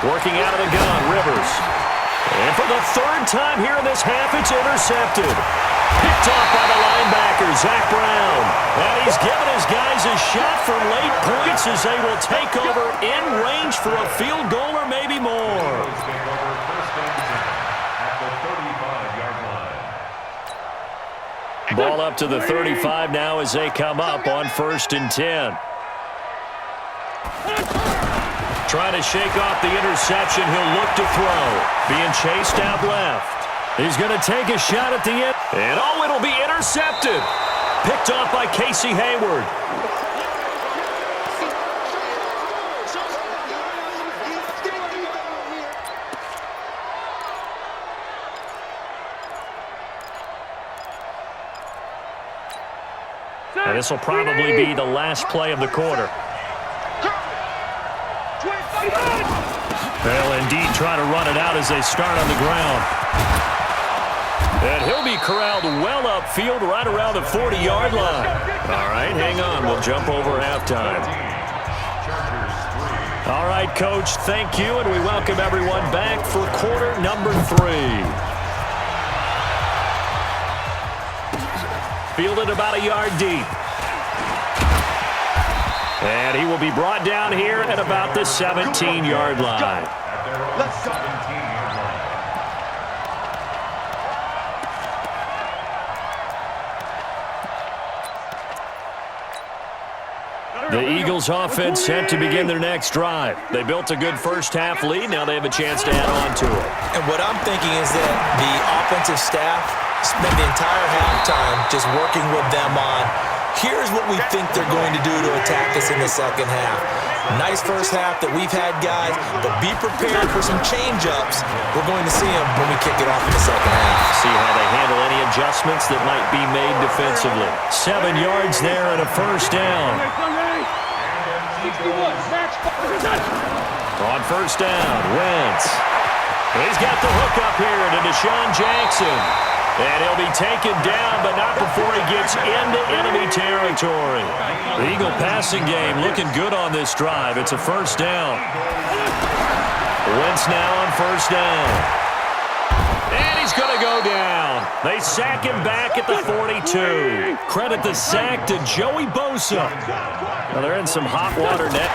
Working out of the gun, Rivers. And for the third time here in this half, it's intercepted. Picked off by the linebacker, Zach Brown. And he's given his guys a shot for late points as they will take over in range for a field goal or maybe more. Ball up to the 35 now as they come up on 1st and 10. Trying to shake off the interception. He'll look to throw. Being chased out left. He's going to take a shot at the end. And oh, it'll be intercepted. Picked off by Casey Hayward. And this will probably be the last play of the quarter. They'll indeed try to run it out as they start on the ground. And he'll be corralled well upfield right around the 40-yard line. All right, hang on. We'll jump over halftime. All right, Coach, thank you, and we welcome everyone back for quarter number 3. Fielded about a yard deep. And he will be brought down here at about the 17-yard line. Let's go. The Eagles offense set to begin their next drive. They built a good first-half lead. Now they have a chance to add on to it. And what I'm thinking is that the offensive staff spent the entire halftime just working with them on, here's what we think they're going to do to attack us in the second half. Nice first half that we've had, guys, but be prepared for some change-ups. We're going to see them when we kick it off in the second half. See how they handle any adjustments that might be made defensively. 7 yards there and a first down. On first down, Wentz. He's got the hook up here to Deshaun Jackson. And he'll be taken down, but not before he gets into enemy territory. The Eagle passing game looking good on this drive. It's a first down. Wentz now on first down. And he's going to go down. They sack him back at the 42. Credit the sack to Joey Bosa. Well, they're in some hot water net.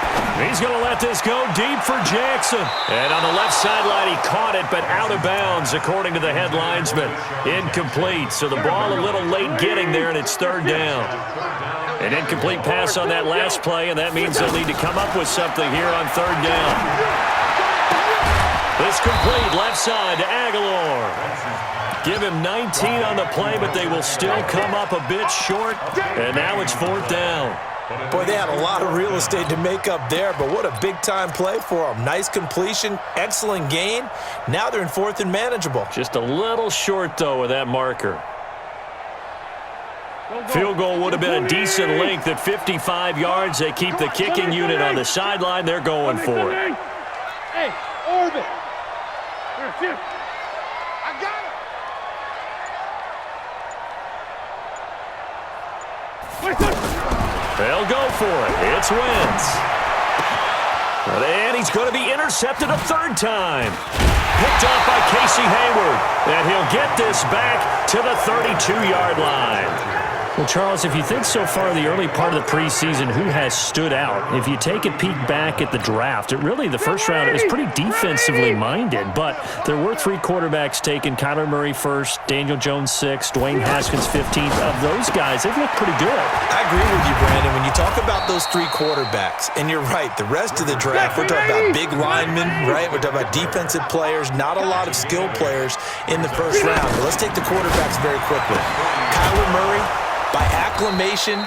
He's going to let this go deep for Jackson. And on the left sideline, he caught it, but out of bounds, according to the head linesman. Incomplete, so the ball a little late getting there, and it's third down. An incomplete pass on that last play, and that means they'll need to come up with something here on third down. This complete left side to Aguilar. Give him 19 on the play, but they will still come up a bit short, and now it's fourth down. Boy, they had a lot of real estate to make up there, but what a big-time play for them. Nice completion, excellent gain. Now they're in fourth and manageable. Just a little short, though, with that marker. Field goal would have been a decent length at 55 yards. They keep the kicking unit on the sideline. They're going for it. Hey, Orbit. Here. I got it. They'll go for it. It's Wentz. And he's going to be intercepted a third time. Picked off by Casey Hayward. And he'll get this back to the 32-yard line. Well, Charles, if you think so far in the early part of the preseason, who has stood out? If you take a peek back at the draft, the first round is pretty defensively minded, but there were 3 quarterbacks taken. Kyler Murray first, Daniel Jones 6th, Dwayne Haskins 15th. Of those guys, they've looked pretty good. I agree with you, Brandon. When you talk about those 3 quarterbacks, and you're right, the rest of the draft, we're talking about big linemen, right? We're talking about defensive players, not a lot of skill players in the first round. But let's take the quarterbacks very quickly. Kyler Murray, by acclamation,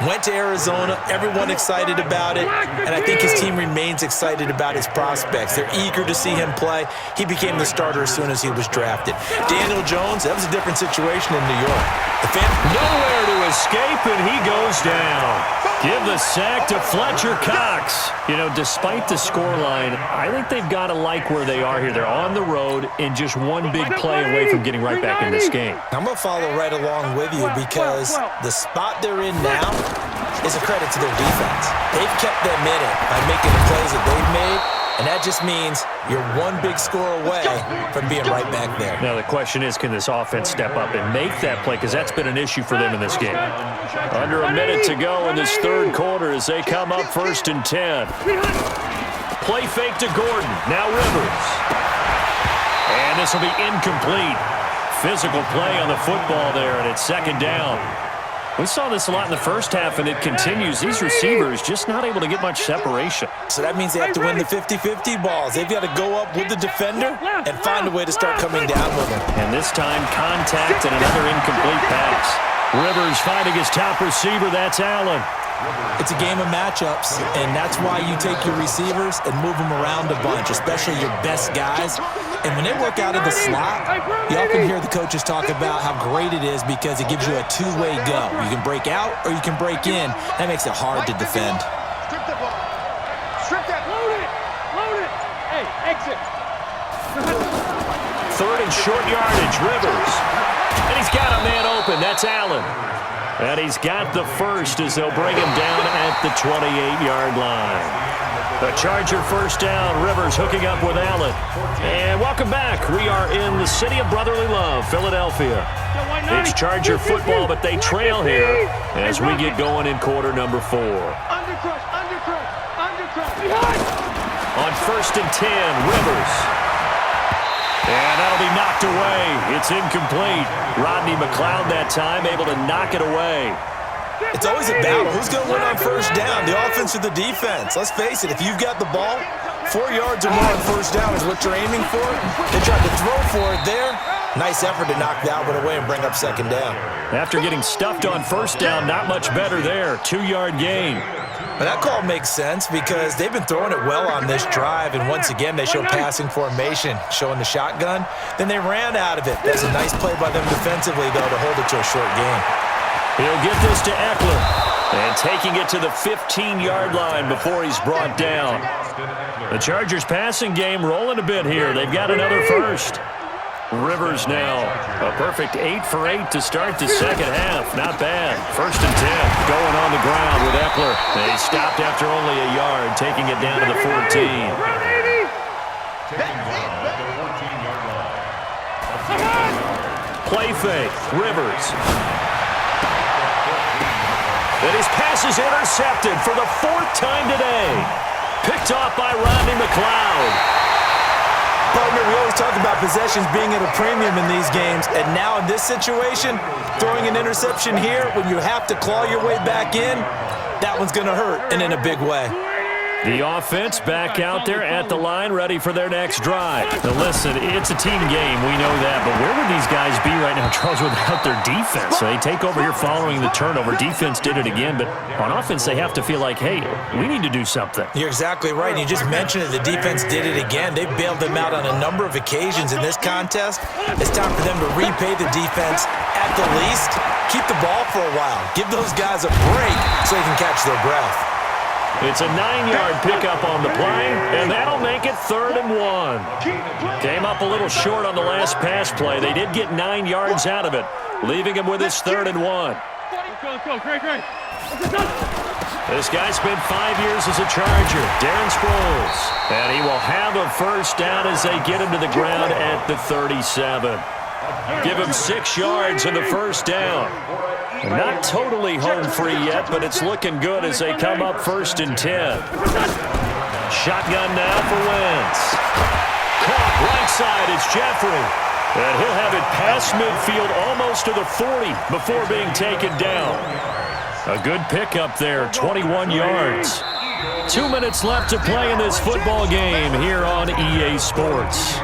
went to Arizona. Everyone excited about it. And I think his team remains excited about his prospects. They're eager to see him play. He became the starter as soon as he was drafted. Daniel Jones, that was a different situation in New York. Nowhere to escape, and he goes down. Give the sack to Fletcher Cox. You know, despite the scoreline, I think they've got to like where they are here. They're on the road and just one big play away from getting right back in this game. I'm going to follow right along with you because the spot they're in now is a credit to their defense. They've kept them in it by making the plays that they've made, And that just means you're one big score away from being right back there. Now the question is, can this offense step up and make that play? Because that's been an issue for them in this game. Under a minute to go in this third quarter as they come up 1st and 10. Play fake to Gordon. Now Rivers. And this will be incomplete. Physical play on the football there, and it's 2nd down. We saw this a lot in the first half, and it continues. These receivers just not able to get much separation. So that means they have to win the 50-50 balls. They've got to go up with the defender and find a way to start coming down with him. And this time, contact and another incomplete pass. Rivers finding his top receiver. That's Allen. It's a game of matchups, and that's why you take your receivers and move them around a bunch, especially your best guys. And when they work out of the slot, you often hear the coaches talk about how great it is because it gives you a two-way go. You can break out or you can break in. That makes it hard to defend. Strip the ball. Strip that. Load it. Load it. Hey, exit. 3rd and short yardage, Rivers. And he's got a man open. That's Allen. And he's got the first as they'll bring him down at the 28-yard line. The Charger 1st down. Rivers hooking up with Allen. And welcome back. We are in the city of brotherly love, Philadelphia. It's Charger football, but they trail here as we get going in quarter number 4. Undercrush, undercrush, undercrush. On 1st and 10, Rivers. And that'll be knocked away. It's incomplete. Rodney McLeod that time able to knock it away. It's always a battle. Who's going to win on 1st down, the offense or the defense? Let's face it, if you've got the ball, 4 yards or more on 1st down is what you're aiming for. They tried to throw for it there. Nice effort to knock that one away and bring up 2nd down. After getting stuffed on 1st down, not much better there. 2-yard gain. But that call makes sense because they've been throwing it well on this drive, and once again, they show passing formation, showing the shotgun. Then they ran out of it. That's a nice play by them defensively, though, to hold it to a short gain. He'll get this to Eckler. And taking it to the 15-yard line before he's brought down. The Chargers passing game rolling a bit here. They've got another first. Rivers now, a perfect 8 for 8 to start the 2nd half. Not bad. 1st and 10, going on the ground with Eckler. They stopped after only a yard, taking it down to the 14. Play fake, Rivers. And his pass is intercepted for the 4th time today. Picked off by Rodney McLeod. Partner, we always talk about possessions being at a premium in these games, and now in this situation, throwing an interception here when you have to claw your way back in, that one's going to hurt, and in a big way. The offense back out there at the line, ready for their next drive. Now listen, it's a team game, we know that, but where would these guys be right now, Charles, without their defense? So they take over here following the turnover. Defense did it again, but on offense they have to feel like, hey, we need to do something. You're exactly right. You just mentioned it. The defense did it again. They bailed them out on a number of occasions in this contest. It's time for them to repay the defense at the least. Keep the ball for a while. Give those guys a break so they can catch their breath. It's a 9-yard pickup on the play, and that'll make it 3rd and 1. Came up a little short on the last pass play. They did get 9 yards out of it, leaving him with his 3rd and 1. Let's go, great. This guy spent 5 years as a Charger, Darren Sproles. And he will have a 1st down as they get him to the ground at the 37. Give him 6 yards on the 1st down. Not totally home free yet, but it's looking good as they come up 1st and 10. Shotgun now for Wentz. Caught right side, it's Jeffrey. And he'll have it past midfield almost to the 40 before being taken down. A good pickup there, 21 yards. 2 minutes left to play in this football game here on EA Sports.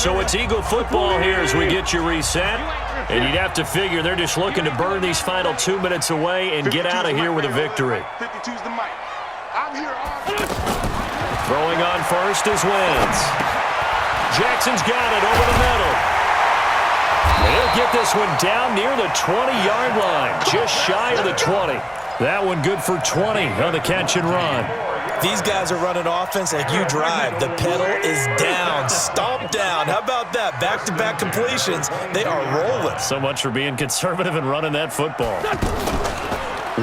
So it's Eagle football here as we get you reset. And you'd have to figure they're just looking to burn these final 2 minutes away and get out of here with a victory. 52's the mic. I'm here all Throwing on first is Wentz. Jackson's got it over the middle. And he'll get this one down near the 20-yard line, just shy of the 20. That one good for 20 on the catch and run. These guys are running offense like you drive. The pedal is down, stomp down. How about that? Back-to-back completions. They are rolling. So much for being conservative and running that football.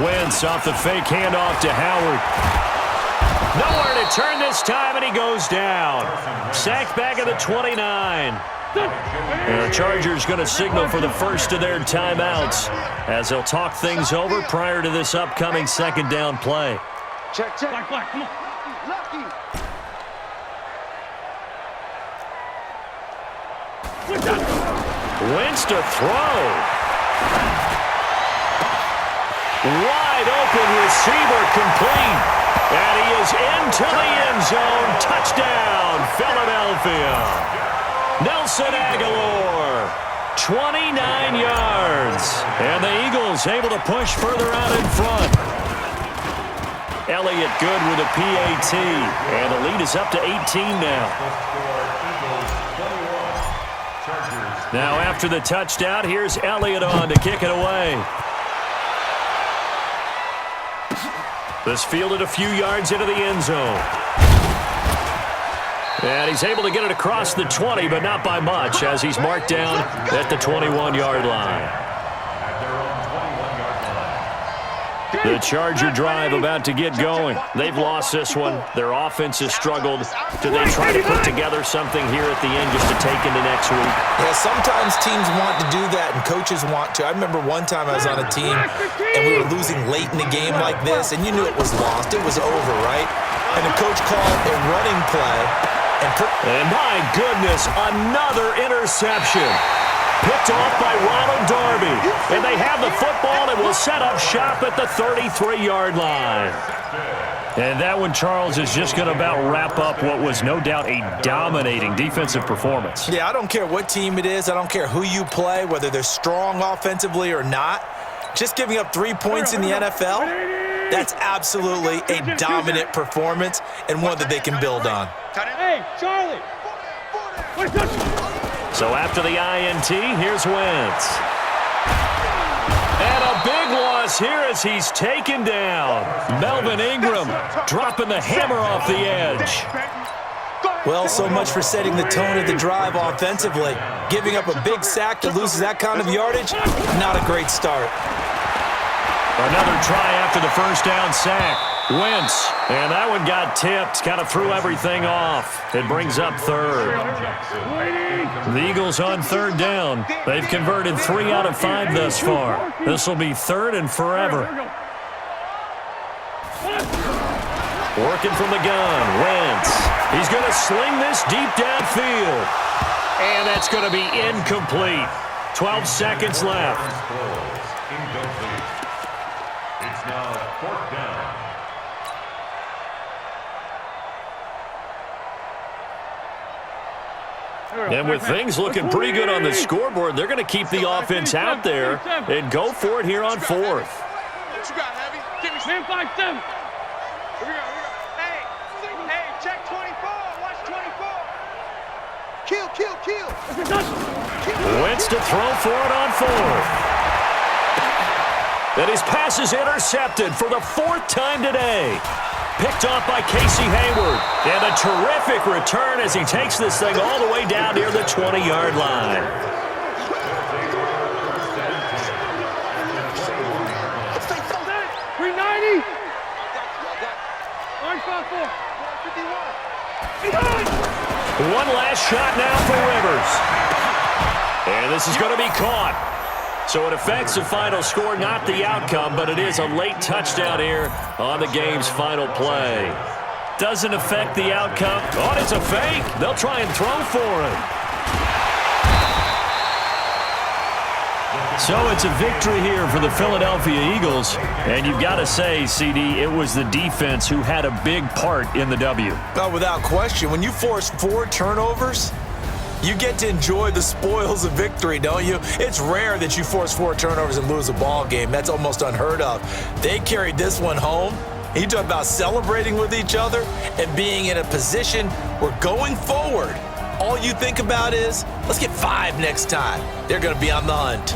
Wentz off the fake handoff to Howard. return this time, and he goes down. Sacked back at the 29. And the Chargers going to signal for the first of their timeouts as they'll talk things over prior to this upcoming second down play. Check. Black, come on. Lucky. Wentz to throw. Wide open receiver complete. And he is into the end zone. Touchdown, Philadelphia. Nelson Aguilar, 29 yards. And the Eagles able to push further out in front. Elliott good with a PAT. And the lead is up to 18 now. Now after the touchdown, here's Elliott on to kick it away. This fielded a few yards into the end zone. And he's able to get it across the 20, but not by much, as he's marked down at the 21-yard line. The Charger drive about to get going. They've lost this one. Their offense has struggled. Do they try to put together something here at the end just to take into next week? Yeah, sometimes teams want to do that and coaches want to. I remember one time I was on a team and we were losing late in the game like this, and you knew it was lost. It was over, right? And the coach called a running play. And my goodness, another interception. Picked off by Ronald Darby. And they have the football and will set up shop at the 33-yard line. And that one, Charles, is just going to about wrap up what was no doubt a dominating defensive performance. Yeah, I don't care what team it is. I don't care who you play, whether they're strong offensively or not. Just giving up 3 points in the NFL, that's absolutely a dominant performance and one that they can build on. Hey, Charlie. So after the INT, here's Wentz. And a big loss here as he's taken down. Melvin Ingram dropping the hammer off the edge. Well, so much for setting the tone of the drive offensively. Giving up a big sack that loses that kind of yardage, not a great start. Another try after the first down sack. Wentz, and that one got tipped, kind of threw everything off. It brings up third. The Eagles on third down. They've converted 3 out of 5 thus far. This will be third and forever. Working from the gun, Wentz. He's going to sling this deep downfield. And that's going to be incomplete. 12 seconds left. It's now 4th down. And with things looking pretty good on the scoreboard, they're going to keep the offense out there and go for it here on 4th. What you got, Heavy? Give me some 5-7. Here we go. Hey, check 24. Watch 24. Kill. Wentz to throw for it on 4th. And his pass is intercepted for the 4th time today. Picked off by Casey Hayward. And a terrific return as he takes this thing all the way down near the 20-yard line. One last shot now for Rivers. And this is going to be caught. So it affects the final score, not the outcome, but it is a late touchdown here on the game's final play. Doesn't affect the outcome. Oh, it's a fake. They'll try and throw for him. So it's a victory here for the Philadelphia Eagles. And you've got to say, CD, it was the defense who had a big part in the W. Oh, without question. When you force 4 turnovers, you get to enjoy the spoils of victory, don't you? It's rare that you force 4 turnovers and lose a ball game. That's almost unheard of. They carried this one home. You talk about celebrating with each other and being in a position where going forward, all you think about is, let's get 5 next time. They're going to be on the hunt.